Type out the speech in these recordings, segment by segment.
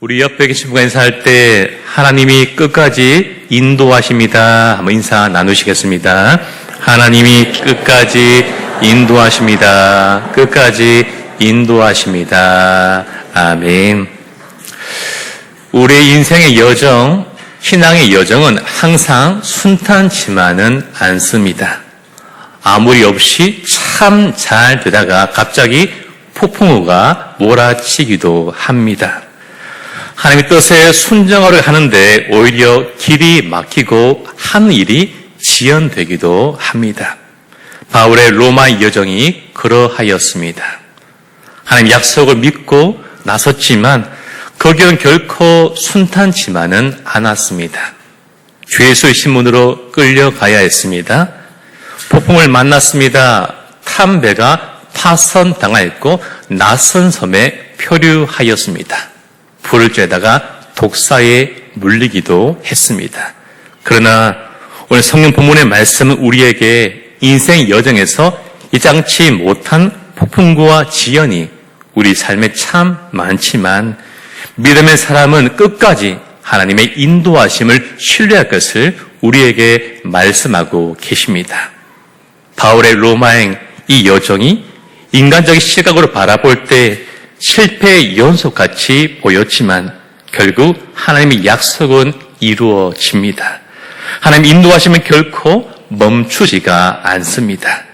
우리 옆에 계신 분과 인사할 때 하나님이 끝까지 인도하십니다. 한번 인사 나누시겠습니다. 하나님이 끝까지 인도하십니다. 끝까지 인도하십니다. 아멘. 우리의 인생의 여정, 신앙의 여정은 항상 순탄치만은 않습니다. 아무리 없이 참 잘 되다가 갑자기 폭풍우가 몰아치기도 합니다. 하나님의 뜻에 순종하려 하는데 오히려 길이 막히고 하는 일이 지연되기도 합니다. 바울의 로마 여정이 그러하였습니다. 하나님 약속을 믿고 나섰지만 거기는 결코 순탄치만은 않았습니다. 주 예수의 신문으로 끌려가야 했습니다. 폭풍을 만났습니다. 탄 배가 파선당하였고 낯선 섬에 표류하였습니다. 불을 쬐다가 독사에 물리기도 했습니다. 그러나 오늘 성경 본문의 말씀은 우리에게 인생 여정에서 예상치 못한 폭풍과 지연이 우리 삶에 참 많지만 믿음의 사람은 끝까지 하나님의 인도하심을 신뢰할 것을 우리에게 말씀하고 계십니다. 바울의 로마행 이 여정이 인간적인 시각으로 바라볼 때 실패의 연속같이 보였지만 결국 하나님의 약속은 이루어집니다. 하나님 인도하시면 결코 멈추지가 않습니다.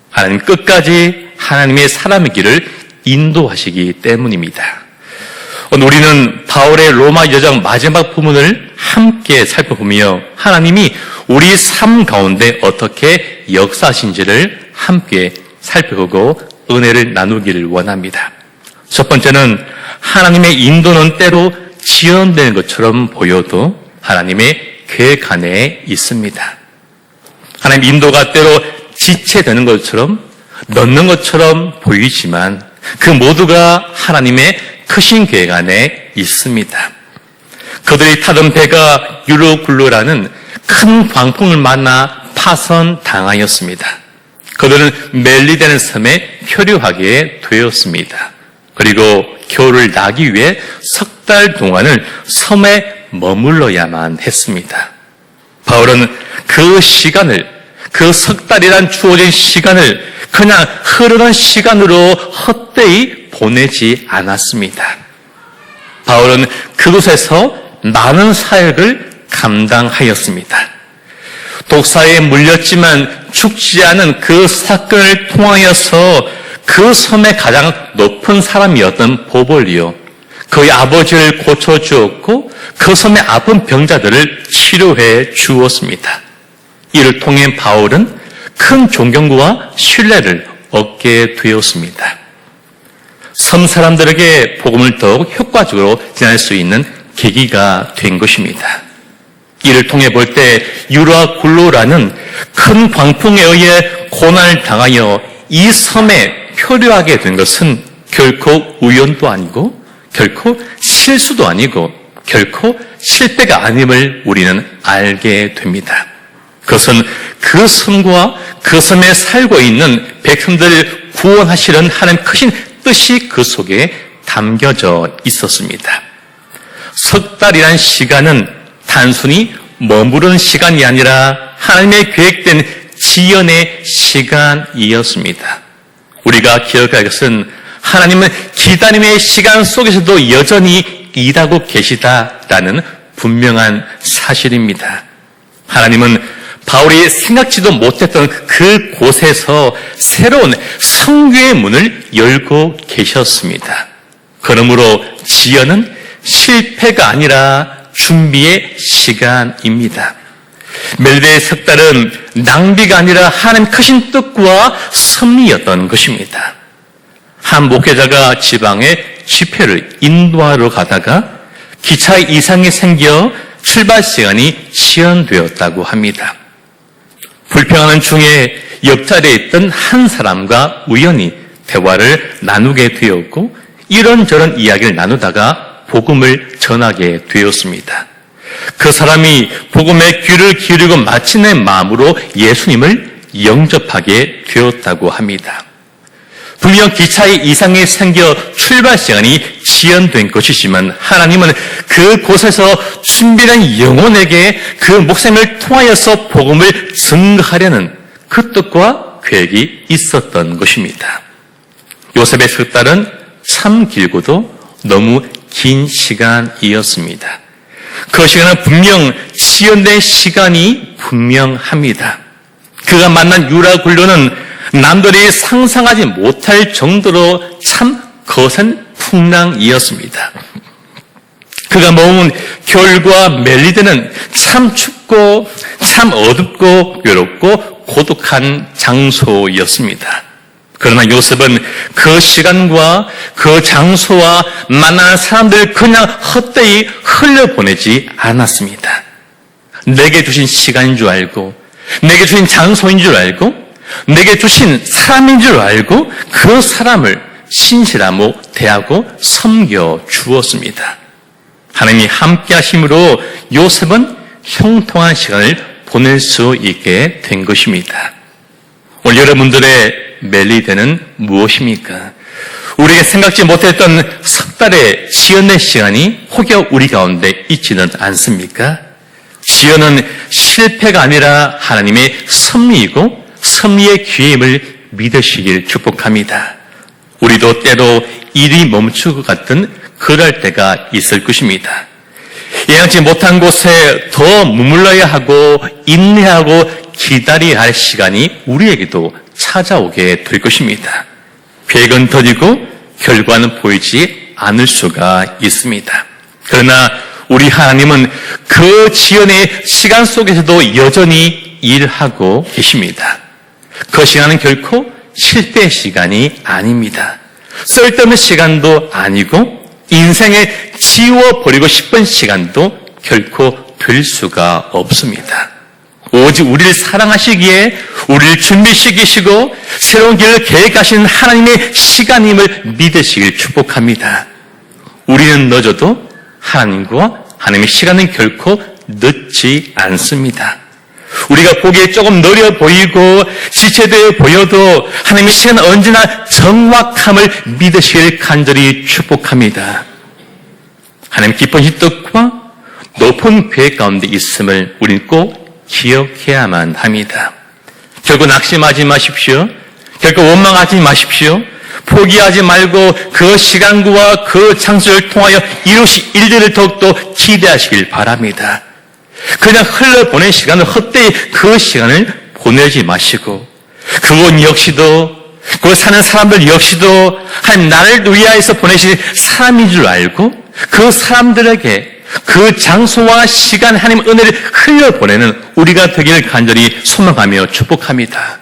하나님 끝까지 하나님의 사람의 길을 인도하시기 때문입니다. 오늘 우리는 바울의 로마 여정 마지막 부분을 함께 살펴보며 하나님이 우리 삶 가운데 어떻게 역사하신지를 함께 살펴보고 은혜를 나누기를 원합니다. 첫 번째는 하나님의 인도는 때로 지연되는 것처럼 보여도 하나님의 계획 안에 있습니다. 하나님 인도가 때로 지체되는 것처럼 넣는 것처럼 보이지만 그 모두가 하나님의 크신 계획 안에 있습니다. 그들이 타던 배가 유로굴로라는 큰 광풍을 만나 파선당하였습니다. 그들은 멜리데는 섬에 표류하게 되었습니다. 그리고 겨울을 나기 위해 석 달 동안을 섬에 머물러야만 했습니다. 바울은 그 시간을, 그 석 달이란 주어진 시간을 그냥 흐르는 시간으로 헛되이 보내지 않았습니다. 바울은 그곳에서 많은 사역을 감당하였습니다. 독사에 물렸지만 죽지 않은 그 사건을 통하여서 그 섬의 가장 높은 사람이었던 보볼리오, 그의 아버지를 고쳐주었고 그 섬의 아픈 병자들을 치료해 주었습니다. 이를 통해 바울은 큰 존경과 신뢰를 얻게 되었습니다. 섬 사람들에게 복음을 더욱 효과적으로 전할 수 있는 계기가 된 것입니다. 이를 통해 볼 때 유라굴로라는 큰 광풍에 의해 고난을 당하여 이 섬에 표류하게 된 것은 결코 우연도 아니고 결코 실수도 아니고 결코 실패가 아님을 우리는 알게 됩니다. 그것은 그 섬과 그 섬에 살고 있는 백성들을 구원하시는 하나님 크신 뜻이 그 속에 담겨져 있었습니다. 석 달이란 시간은 단순히 머무르는 시간이 아니라 하나님의 계획된 지연의 시간이었습니다. 우리가 기억할 것은 하나님은 기다림의 시간 속에서도 여전히 일하고 계시다라는 분명한 사실입니다. 하나님은 바울이 생각지도 못했던 그 곳에서 새로운 성교의 문을 열고 계셨습니다. 그러므로 지연은 실패가 아니라 준비의 시간입니다. 멜리데의 석 달은 낭비가 아니라 하나님 크신 뜻과 섭리였던 것입니다. 한 목회자가 지방에 집회를 인도하러 가다가 기차에 이상이 생겨 출발 시간이 지연되었다고 합니다. 불평하는 중에 옆자리에 있던 한 사람과 우연히 대화를 나누게 되었고 이런저런 이야기를 나누다가 복음을 전하게 되었습니다. 그 사람이 복음에 귀를 기울이고 마침내 마음으로 예수님을 영접하게 되었다고 합니다. 분명 기차에 이상이 생겨 출발 시간이 지연된 것이지만 하나님은 그곳에서 준비된 영혼에게 그 목숨을 통하여서 복음을 증거하려는 그 뜻과 계획이 있었던 것입니다. 요셉의 석달은 참 길고도 너무 긴 시간이었습니다. 그 시간은 분명 지연된 시간이 분명합니다. 그가 만난 유라 굴로는 남들이 상상하지 못할 정도로 참 거센 풍랑이었습니다. 그가 머문 겨울과 멜리드는 참 춥고 참 어둡고 외롭고 고독한 장소였습니다. 그러나 요셉은 그 시간과 그 장소와 만난 사람들을 그냥 헛되이 흘려보내지 않았습니다. 내게 주신 시간인 줄 알고, 내게 주신 장소인 줄 알고, 내게 주신 사람인 줄 알고 그 사람을 신실하고 대하고 섬겨 주었습니다. 하나님이 함께 하심으로 요셉은 형통한 시간을 보낼 수 있게 된 것입니다. 오늘 여러분들의 멜리드는 무엇입니까? 우리가 생각지 못했던 석 달의 지연의 시간이 혹여 우리 가운데 있지는 않습니까? 지연은 실패가 아니라 하나님의 섭리이고 섭리의 기회임을 믿으시길 축복합니다. 우리도 때로 일이 멈출 것 같은 그럴 때가 있을 것입니다. 예상치 못한 곳에 더 머물러야 하고 인내하고 기다려야 할 시간이 우리에게도 찾아오게 될 것입니다. 계획은 더디고 결과는 보이지 않을 수가 있습니다. 그러나 우리 하나님은 그 지연의 시간 속에서도 여전히 일하고 계십니다. 그 시간은 결코 실패 시간이 아닙니다. 쓸데없는 시간도 아니고 인생에 지워버리고 싶은 시간도 결코 될 수가 없습니다. 오직 우리를 사랑하시기에 우리를 준비시키시고 새로운 길을 계획하시는 하나님의 시간임을 믿으시길 축복합니다. 우리는 늦어도 하나님과 하나님의 시간은 결코 늦지 않습니다. 우리가 보기에 조금 느려 보이고 지체되어 보여도 하나님의 시간은 언제나 정확함을 믿으시길 간절히 축복합니다. 하나님 깊은 뜻과 높은 계획 가운데 있음을 우리는 꼭 기억해야만 합니다. 결국 낙심하지 마십시오. 결국 원망하지 마십시오. 포기하지 말고 그 시간과 그 장소를 통하여 이루실 일들을 더욱더 기대하시길 바랍니다. 그냥 흘러보낸 시간을 헛되이 그 시간을 보내지 마시고 그곳 역시도 그 사는 사람들 역시도 하나님 나를 위하여서 보내신 사람인 줄 알고 그 사람들에게 그 장소와 시간 하나님 은혜를 흘려보내는 우리가 되기를 간절히 소망하며 축복합니다.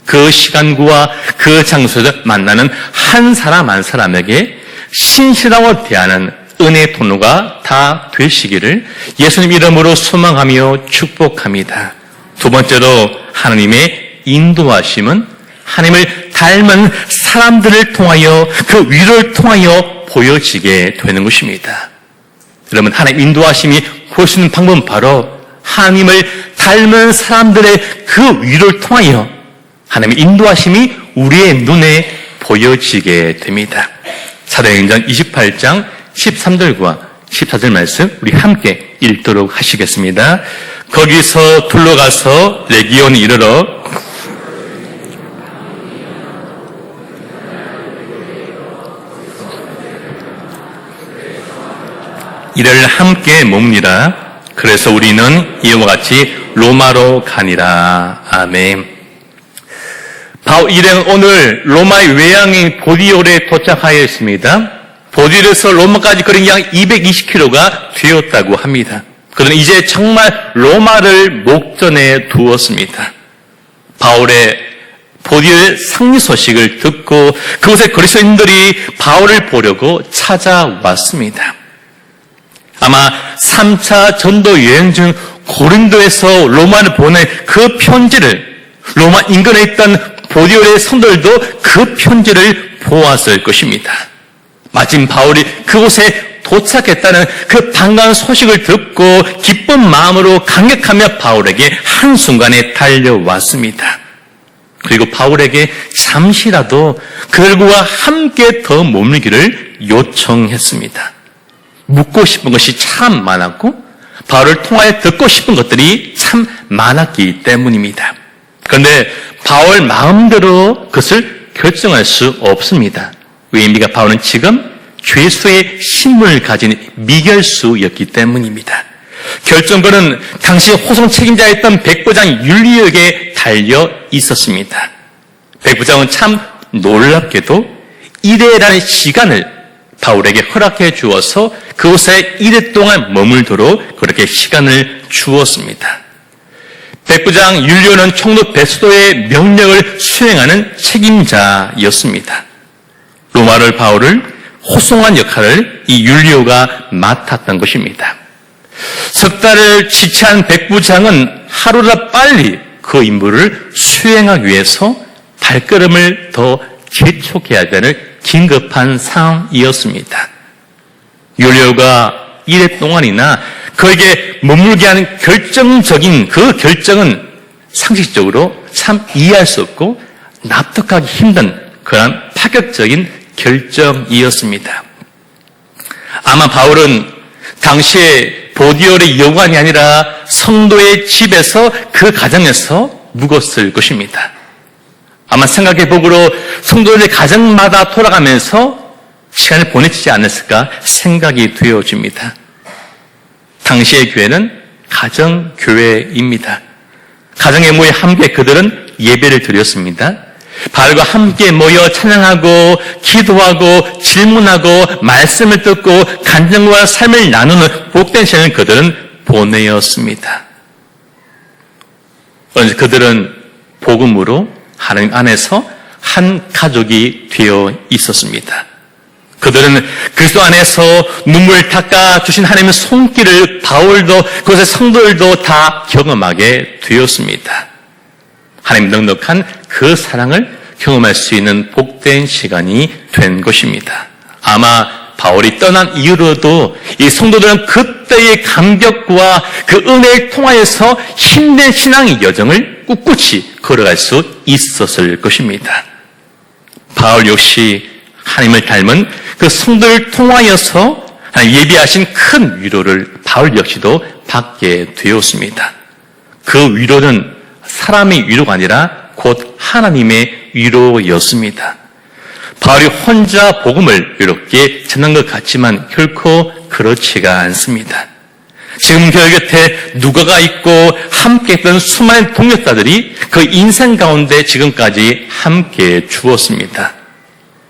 그 시간과 그 장소에서 만나는 한 사람 한 사람에게 신실하고 대하는 은혜의 통로가 다 되시기를 예수님 이름으로 소망하며 축복합니다. 두 번째로 하나님의 인도하심은 하나님을 닮은 사람들을 통하여 그 위로를 통하여 보여지게 되는 것입니다. 여러분 하나님 인도하심이 보여지는 방법은 바로 하나님을 닮은 사람들의 그 위로를 통하여 하나님의 인도하심이 우리의 눈에 보여지게 됩니다. 사도행전 28장 13절과 14절 말씀 우리 함께 읽도록 하시겠습니다. 거기서 둘러가서 레기온에 이르러 이를 함께 몹니라. 그래서 우리는 이와 같이 로마로 가니라. 아멘. 바울 일행은 오늘 로마의 외양인 보디올에 도착하였습니다. 보디올에서 로마까지 거리는 약 220km가 되었다고 합니다. 그러나 이제 정말 로마를 목전에 두었습니다. 바울의 보디올 상리 소식을 듣고 그곳에 그리스도인들이 바울을 보려고 찾아왔습니다. 아마 3차 전도 여행 중 고린도에서 로마를 보낸 그 편지를 로마 인근에 있던 보디올의 성도들도 그 편지를 보았을 것입니다. 마침 바울이 그곳에 도착했다는 그 반가운 소식을 듣고 기쁜 마음으로 감격하며 바울에게 한순간에 달려왔습니다. 그리고 바울에게 잠시라도 그들과 함께 더 머물기를 요청했습니다. 묻고 싶은 것이 참 많았고 바울을 통하여 듣고 싶은 것들이 참 많았기 때문입니다. 그런데 바울 마음대로 그것을 결정할 수 없습니다. 왜입니까? 바울은 지금 죄수의 신분을 가진 미결수였기 때문입니다. 결정권은 당시 호송 책임자였던 백부장 율리에게 달려 있었습니다. 백부장은 참 놀랍게도 1회라는 시간을 바울에게 허락해 주어서 그곳에 1회 동안 머물도록 그렇게 시간을 주었습니다. 백부장 율리오는 총독 베스도의 명령을 수행하는 책임자였습니다. 로마를 바울을 호송한 역할을 이 율리오가 맡았던 것입니다. 석 달을 지체한 백부장은 하루라 빨리 그 임무를 수행하기 위해서 발걸음을 더 재촉해야 되는 긴급한 상황이었습니다. 율리오가 1회 동안이나 그에게 머물게 하는 결정적인 그 결정은 상식적으로 참 이해할 수 없고 납득하기 힘든 그런 파격적인 결정이었습니다. 아마 바울은 당시에 보디올의 여관이 아니라 성도의 집에서 그 가정에서 묵었을 것입니다. 아마 생각해보므로 성도들의 가정마다 돌아가면서 시간을 보내지 않았을까 생각이 되어집니다. 당시의 교회는 가정교회입니다. 가정에 모여 함께 그들은 예배를 드렸습니다. 바울과 함께 모여 찬양하고 기도하고 질문하고 말씀을 듣고 간증과 삶을 나누는 복된 시간을 그들은 보내었습니다. 그런데 그들은 복음으로 하나님 안에서 한 가족이 되어 있었습니다. 그들은 그리스도 안에서 눈물 닦아 주신 하나님의 손길을 바울도 그것의 성도들도 다 경험하게 되었습니다. 하나님 넉넉한 그 사랑을 경험할 수 있는 복된 시간이 된 것입니다. 아마 바울이 떠난 이후로도 이 성도들은 그때의 감격과 그 은혜를 통하여서 힘든 신앙의 여정을 꿋꿋이 걸어갈 수 있었을 것입니다. 바울 역시 하나님을 닮은 그 성도를 통하여서 예비하신 큰 위로를 바울 역시도 받게 되었습니다. 그 위로는 사람의 위로가 아니라 곧 하나님의 위로였습니다. 바울이 혼자 복음을 이렇게 전한 것 같지만 결코 그렇지가 않습니다. 지금 교회 곁에 누가가 있고 함께 했던 수많은 동역자들이 그 인생 가운데 지금까지 함께 주었습니다.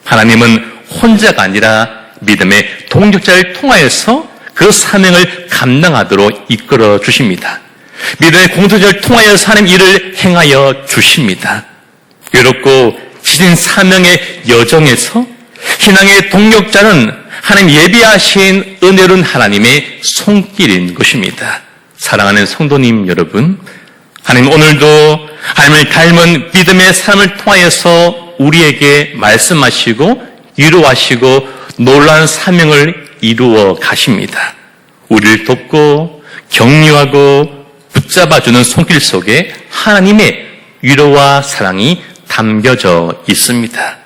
하나님은 혼자가 아니라 믿음의 동역자를 통하여서 그 사명을 감당하도록 이끌어 주십니다. 믿음의 공동체를 통하여서 하나님 일을 행하여 주십니다. 외롭고 지진 사명의 여정에서 신앙의 동역자는 하나님 예비하신 은혜로운 하나님의 손길인 것입니다. 사랑하는 성도님 여러분, 하나님 오늘도 하나님을 닮은 믿음의 삶을 통하여서 우리에게 말씀하시고 위로하시고 놀라운 사명을 이루어 가십니다. 우리를 돕고 격려하고 붙잡아주는 손길 속에 하나님의 위로와 사랑이 담겨져 있습니다.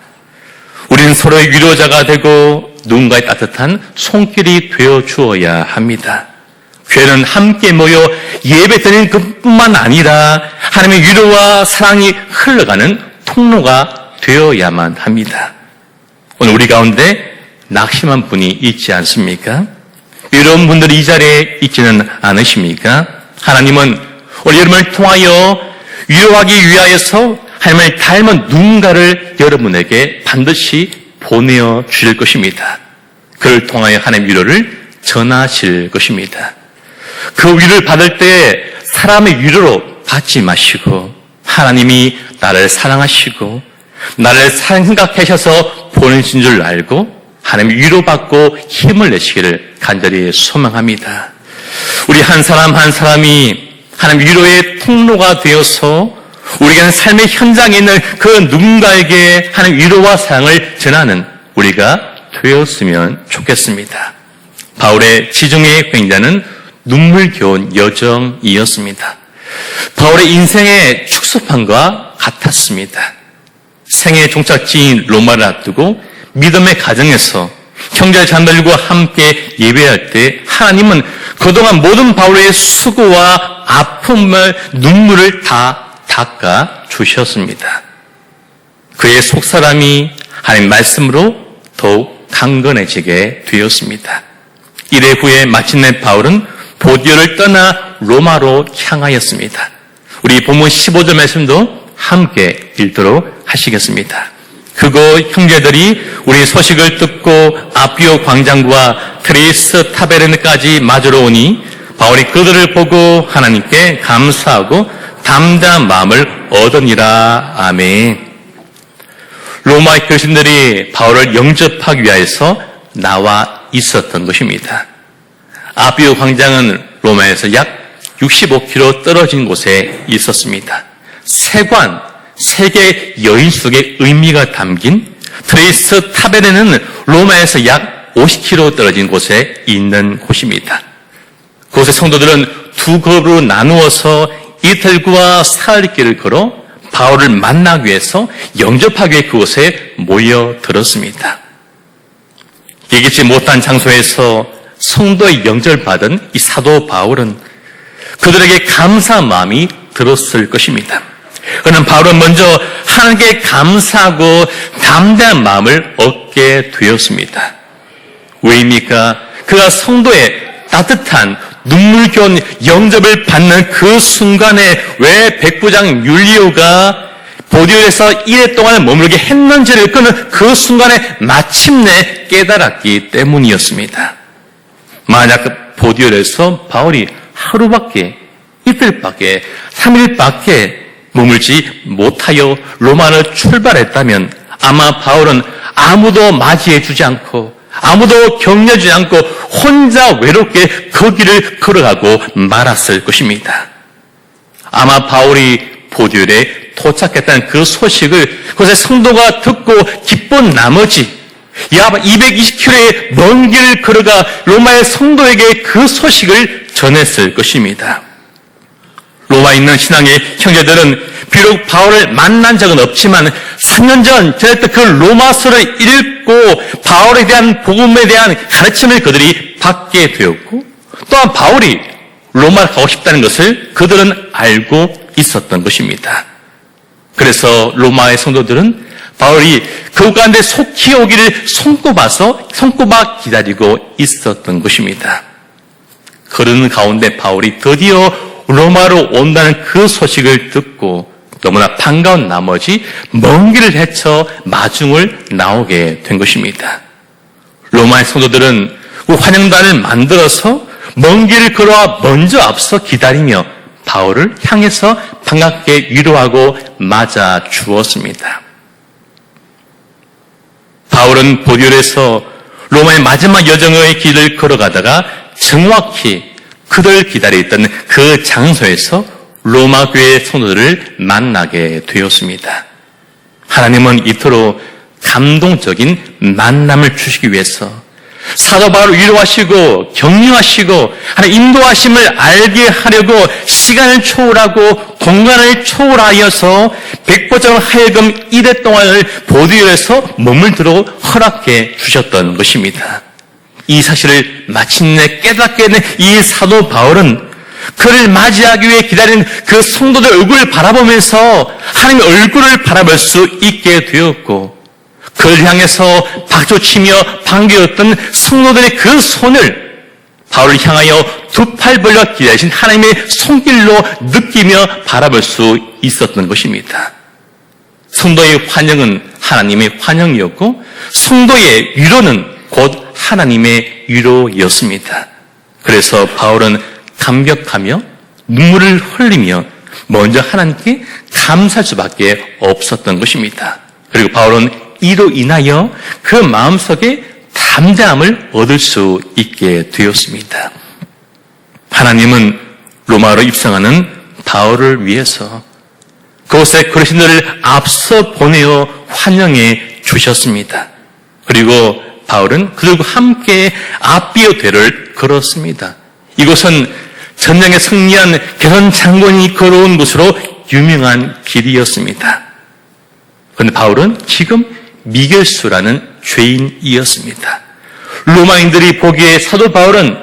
우리는 서로의 위로자가 되고 누군가의 따뜻한 손길이 되어 주어야 합니다. 교회는 함께 모여 예배드리는 것뿐만 아니라 하나님의 위로와 사랑이 흘러가는 통로가 되어야만 합니다. 오늘 우리 가운데 낙심한 분이 있지 않습니까? 이런 분들이 이 자리에 있지는 않으십니까? 하나님은 오늘 여러분을 통하여 위로하기 위하여서 하나님을 닮은 누군가를 여러분에게 반드시 보내어 주실 것입니다. 그를 통하여 하나님의 위로를 전하실 것입니다. 그 위로를 받을 때 사람의 위로로 받지 마시고 하나님이 나를 사랑하시고 나를 생각하셔서 보내신 줄 알고 하나님 위로받고 힘을 내시기를 간절히 소망합니다. 우리 한 사람 한 사람이 하나님 위로의 통로가 되어서 우리가 삶의 현장에 있는 그 누군가에게 하나님 위로와 사랑을 전하는 우리가 되었으면 좋겠습니다. 바울의 지중해 횡단은 눈물겨운 여정이었습니다. 바울의 인생의 축소판과 같았습니다. 생애 종착지인 로마를 앞두고 믿음의 가정에서 형제 자매들과 함께 예배할 때 하나님은 그동안 모든 바울의 수고와 아픔을 눈물을 다 닦아 주셨습니다. 그의 속사람이 하나님 말씀으로 더욱 강건해지게 되었습니다. 이래 후에 마침내 바울은 보디오를 떠나 로마로 향하였습니다. 우리 본문 15절 말씀도 함께 읽도록 하시겠습니다. 그곳 형제들이 우리 소식을 듣고 아비오 광장과 트레이스 타베르네까지 맞으러 오니 바울이 그들을 보고 하나님께 감사하고 담대한 마음을 얻으니라. 아멘. 로마의 교신들이 바울을 영접하기 위해서 나와 있었던 것입니다. 아비오 광장은 로마에서 약 65km 떨어진 곳에 있었습니다. 세계 여인 속의 의미가 담긴 트레이스 타베르네는 로마에서 약 50km 떨어진 곳에 있는 곳입니다. 그곳의 성도들은 두 그룹으로 나누어서 이틀과 사흘길을 걸어 바울을 만나기 위해서 영접하기 위해 그곳에 모여들었습니다. 예기치 못한 장소에서 성도의 영접을 받은 이 사도 바울은 그들에게 감사한 마음이 들었을 것입니다. 그러나 바울은 먼저 하나님께 감사하고 담대한 마음을 얻게 되었습니다. 왜입니까? 그가 성도의 따뜻한 눈물겨운 영접을 받는 그 순간에 왜 백부장 율리오가 보디올에서 1회 동안 머물게 했는지를 끄는 그 순간에 마침내 깨달았기 때문이었습니다. 만약 보디올에서 바울이 하루밖에, 이틀밖에, 3일밖에 머물지 못하여 로마를 출발했다면 아마 바울은 아무도 맞이해주지 않고 아무도 격려주지 않고 혼자 외롭게 그 길을 걸어가고 말았을 것입니다. 아마 바울이 보디올에 도착했다는 그 소식을 그곳의 성도가 듣고 기쁜 나머지 약 220km의 먼 길을 걸어가 로마의 성도에게 그 소식을 전했을 것입니다. 로마에 있는 신앙의 형제들은 비록 바울을 만난 적은 없지만 3년 전 전했던 그 로마서를 읽고 바울에 대한 복음에 대한 가르침을 그들이 받게 되었고 또한 바울이 로마를 가고 싶다는 것을 그들은 알고 있었던 것입니다. 그래서 로마의 성도들은 바울이 그곳 가운데 속히 오기를 손꼽아 기다리고 있었던 것입니다. 그러는 가운데 바울이 드디어 로마로 온다는 그 소식을 듣고 너무나 반가운 나머지 먼 길을 헤쳐 마중을 나오게 된 것입니다. 로마의 성도들은 그 환영단을 만들어서 먼 길을 걸어와 먼저 앞서 기다리며 바울을 향해서 반갑게 위로하고 맞아 주었습니다. 바울은 보디올에서 로마의 마지막 여정의 길을 걸어가다가 정확히 그들 기다리던 그 장소에서 로마 교회의 성도들을 만나게 되었습니다. 하나님은 이토록 감동적인 만남을 주시기 위해서 사도 바울을 위로하시고 격려하시고 하나님 인도하심을 알게 하려고 시간을 초월하고 공간을 초월하여서 백보장 하여금 1회 동안을 보디올에서 머물도록 허락해 주셨던 것입니다. 이 사실을 마침내 깨닫게 된 이 사도 바울은 그를 맞이하기 위해 기다리는 그 성도들 얼굴을 바라보면서 하나님의 얼굴을 바라볼 수 있게 되었고 그를 향해서 박수치며 반겨웠던 성도들의 그 손을 바울을 향하여 두 팔 벌려 기다리신 하나님의 손길로 느끼며 바라볼 수 있었던 것입니다. 성도의 환영은 하나님의 환영이었고 성도의 위로는 곧 하나님의 위로였습니다. 그래서 바울은 감격하며 눈물을 흘리며 먼저 하나님께 감사할 수밖에 없었던 것입니다. 그리고 바울은 이로 인하여 그 마음속에 담대함을 얻을 수 있게 되었습니다. 하나님은 로마로 입성하는 바울을 위해서 그곳에 그리스도를 앞서 보내어 환영해 주셨습니다. 그리고 바울은 그들과 함께 아비오대를 걸었습니다. 이곳은 전쟁에 승리한 개선 장군이 걸어온 곳으로 유명한 길이었습니다. 그런데 바울은 지금 미결수라는 죄인이었습니다. 로마인들이 보기에 사도 바울은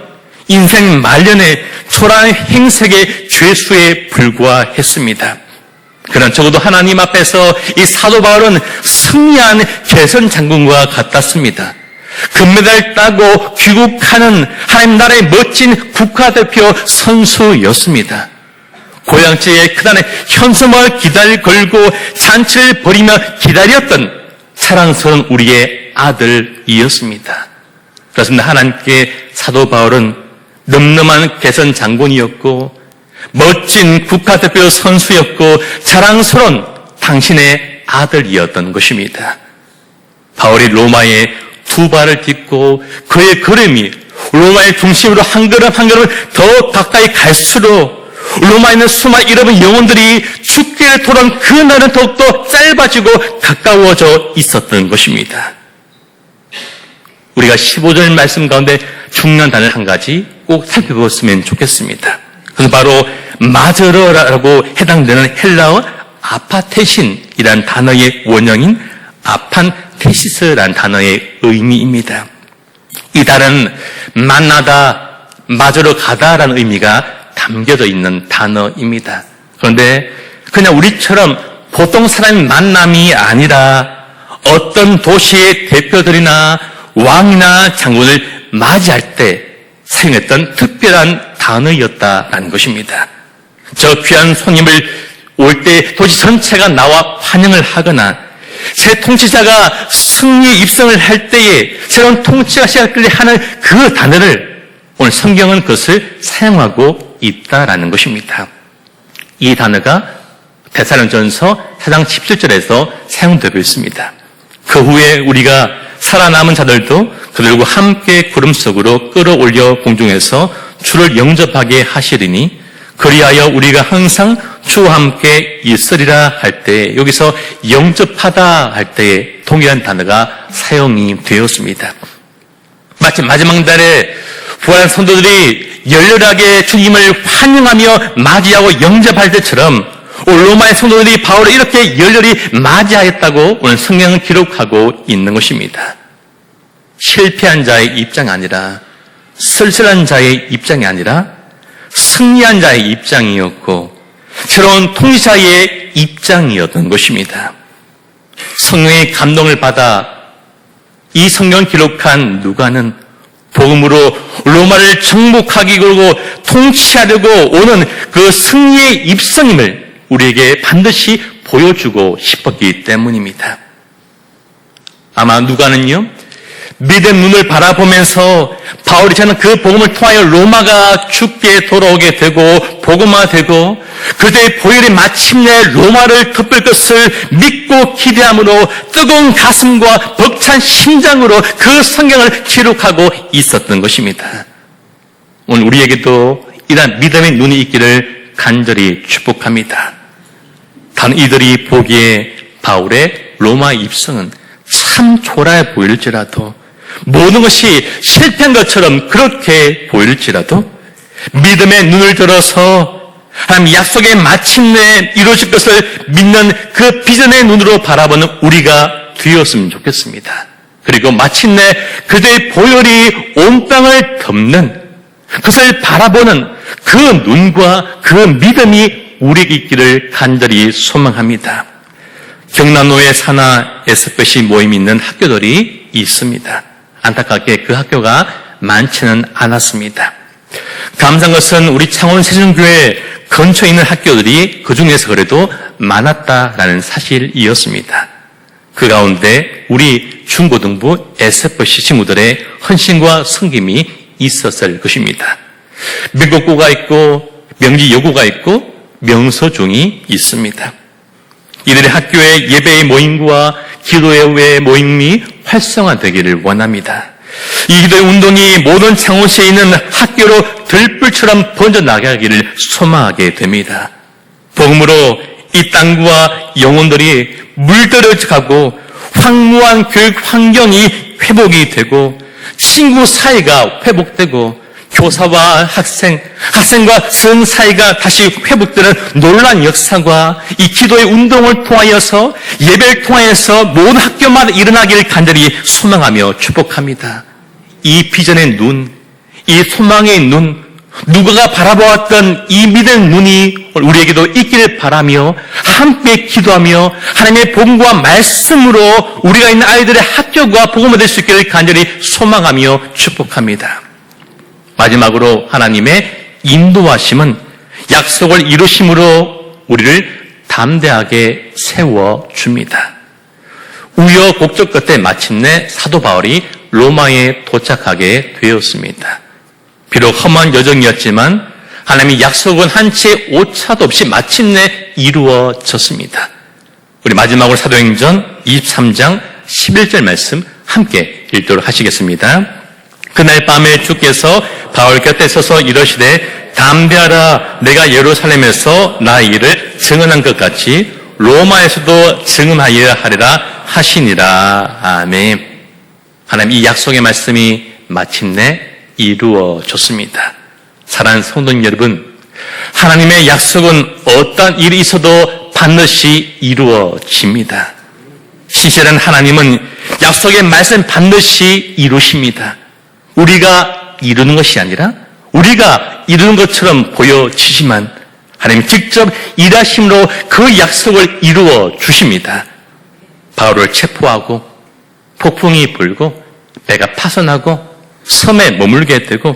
인생 말년에 초라한 행색의 죄수에 불과했습니다. 그러나 적어도 하나님 앞에서 이 사도 바울은 승리한 개선 장군과 같았습니다. 금메달 따고 귀국하는 하나님 나라의 멋진 국가대표 선수였습니다. 고향집의 크단에 현수막을 걸고 잔치를 벌이며 기다렸던 사랑스러운 우리의 아들이었습니다. 그렇습니다. 하나님께 사도 바울은 늠름한 개선 장군이었고 멋진 국가대표 선수였고 자랑스러운 당신의 아들이었던 것입니다. 바울이 로마에 두 발을 딛고 그의 걸음이 로마의 중심으로 한 걸음 한 걸음 더 가까이 갈수록 로마에 있는 수많은 잃어버린 영혼들이 죽기를 토론 그 날은 더욱더 짧아지고 가까워져 있었던 것입니다. 우리가 15절 말씀 가운데 중요한 단어 한 가지 꼭 살펴보았으면 좋겠습니다. 그것은 바로 마저러라고 해당되는 헬라어 아파테신이라는 단어의 원형인 아판테시스라는 단어의 의미입니다. 이 단어는 만나다, 마저러 가다라는 의미가 담겨져 있는 단어입니다. 그런데 그냥 우리처럼 보통 사람의 만남이 아니라 어떤 도시의 대표들이나 왕이나 장군을 맞이할 때 사용했던 특별한 단어였다라는 것입니다. 저 귀한 손님을 올 때 도시 전체가 나와 환영을 하거나 새 통치자가 승리 입성을 할 때에 새로운 통치가 시작되려 하는 그 단어를 오늘 성경은 그것을 사용하고 있다라는 것입니다. 이 단어가 데살로니가전서 4장 17절에서 사용되고 있습니다. 그 후에 우리가 살아남은 자들도 그들과 함께 구름 속으로 끌어올려 공중에서 주를 영접하게 하시리니 그리하여 우리가 항상 주와 함께 있으리라 할 때 여기서 영접하다 할 때에 동일한 단어가 사용이 되었습니다. 마치 마지막 날에 부활한 성도들이 열렬하게 주님을 환영하며 맞이하고 영접할 때처럼 로마의 성도들이 바울을 이렇게 열렬히 맞이하였다고 오늘 성경은 기록하고 있는 것입니다. 실패한 자의 입장이 아니라 쓸쓸한 자의 입장이 아니라 승리한 자의 입장이었고 새로운 통치자의 입장이었던 것입니다. 성령의 감동을 받아 이 성경을 기록한 누가는 복음으로 로마를 정복하기 그리고 통치하려고 오는 그 승리의 입성임을 우리에게 반드시 보여주고 싶었기 때문입니다. 아마 누가는요, 믿음 눈을 바라보면서 바울이 전한 그 복음을 통하여 로마가 죽게 돌아오게 되고 복음화되고 그들의 보혈이 마침내 로마를 덮을 것을 믿고 기대함으로 뜨거운 가슴과 벅찬 심장으로 그 성경을 기록하고 있었던 것입니다. 오늘 우리에게도 이러한 믿음의 눈이 있기를 간절히 축복합니다. 단 이들이 보기에 바울의 로마 입성은 참 초라해 보일지라도 모든 것이 실패한 것처럼 그렇게 보일지라도 믿음의 눈을 들어서 하나님 약속의 마침내 이루어질 것을 믿는 그 비전의 눈으로 바라보는 우리가 되었으면 좋겠습니다. 그리고 마침내 그들의 보혈이 온 땅을 덮는 그것을 바라보는 그 눈과 그 믿음이 우리에게 있기를 간절히 소망합니다. 경남로의 산하 에스페시 모임이 있는 학교들이 있습니다. 안타깝게 그 학교가 많지는 않았습니다. 감사한 것은 우리 창원 세종교회 근처에 있는 학교들이 그 중에서 그래도 많았다라는 사실이었습니다. 그 가운데 우리 중고등부 SFC 친구들의 헌신과 섬김이 있었을 것입니다. 명곡고가 있고 명지여고가 있고 명서중이 있습니다. 이들의 학교의 예배의 모임과 기도의 모임이 활성화되기를 원합니다. 이 기도의 운동이 모든 창원시에 있는 학교로 들불처럼 번져나가기를 소망하게 됩니다. 복음으로 이 땅과 영혼들이 물들어가고 황무한 교육 환경이 회복이 되고 친구 사이가 회복되고 교사와 학생과 선 사이가 다시 회복되는 놀라운 역사가 이 기도의 운동을 통하여서 예배를 통하여서 모든 학교마다 일어나기를 간절히 소망하며 축복합니다. 이 비전의 눈, 이 소망의 눈, 누가가 바라보았던 이 믿음의 눈이 우리에게도 있기를 바라며 함께 기도하며 하나님의 복음과 말씀으로 우리가 있는 아이들의 학교가 복음화 될 수 있기를 간절히 소망하며 축복합니다. 마지막으로 하나님의 인도하심은 약속을 이루심으로 우리를 담대하게 세워줍니다. 우여곡절 끝에 마침내 사도 바울이 로마에 도착하게 되었습니다. 비록 험한 여정이었지만 하나님의 약속은 한 채 오차도 없이 마침내 이루어졌습니다. 우리 마지막으로 사도행전 23장 11절 말씀 함께 읽도록 하시겠습니다. 그날 밤에 주께서 바울 곁에 서서 이러시되 담대하라, 내가 예루살렘에서 나의 일을 증언한 것 같이 로마에서도 증언하여야 하리라 하시니라. 아멘. 하나님, 이 약속의 말씀이 마침내 이루어졌습니다. 사랑하는 성도 여러분, 하나님의 약속은 어떤 일이 있어도 반드시 이루어집니다. 신실한 하나님은 약속의 말씀 반드시 이루십니다. 우리가 이루는 것이 아니라 우리가 이루는 것처럼 보여지지만 하나님 직접 일하심으로 그 약속을 이루어 주십니다. 바울을 체포하고 폭풍이 불고 배가 파손하고 섬에 머물게 되고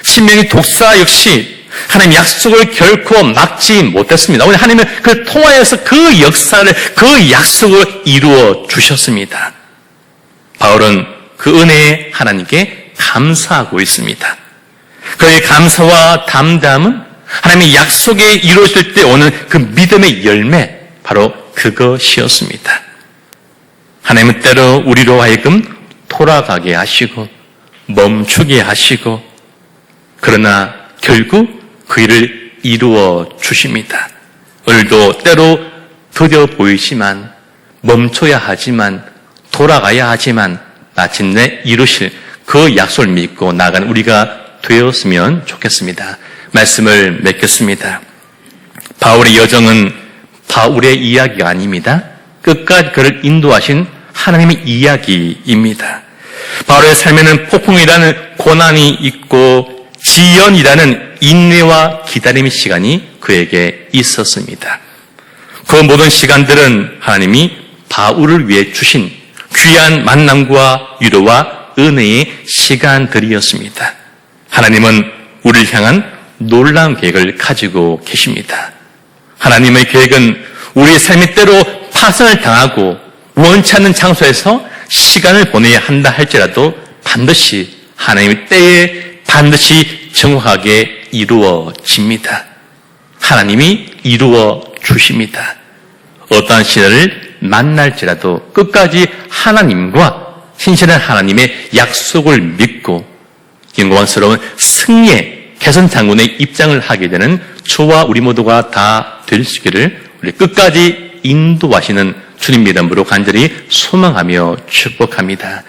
신명의 독사 역시 하나님 약속을 결코 막지 못했습니다. 오늘 하나님은 그 통하여서 그 역사를, 그 약속을 이루어 주셨습니다. 바울은 그 은혜에 하나님께 감사하고 있습니다. 그의 감사와 담담은 하나님의 약속이 이루어질 때 오는 그 믿음의 열매, 바로 그것이었습니다. 하나님은 때로 우리로 하여금 돌아가게 하시고 멈추게 하시고 그러나 결국 그 일을 이루어 주십니다. 오늘도 때로 더뎌 보이지만 멈춰야 하지만 돌아가야 하지만 마침내 이루실 그 약속을 믿고 나아가는 우리가 되었으면 좋겠습니다. 말씀을 맺겠습니다. 바울의 여정은 바울의 이야기가 아닙니다. 끝까지 그를 인도하신 하나님의 이야기입니다. 바울의 삶에는 폭풍이라는 고난이 있고 지연이라는 인내와 기다림의 시간이 그에게 있었습니다. 그 모든 시간들은 하나님이 바울을 위해 주신 귀한 만남과 위로와 은혜의 시간들이었습니다. 하나님은 우리를 향한 놀라운 계획을 가지고 계십니다. 하나님의 계획은 우리의 삶이 때로 파선을 당하고 원치 않는 장소에서 시간을 보내야 한다 할지라도 반드시 하나님의 때에 반드시 정확하게 이루어집니다. 하나님이 이루어 주십니다. 어떠한 시련을 만날지라도 끝까지 하나님과 신실한 하나님의 약속을 믿고 영광스러운 승리의 개선 장군의 입장을 하게 되는 저와 우리 모두가 다 될 수 있기를 우리 끝까지 인도하시는 주님 이름으로 간절히 소망하며 축복합니다.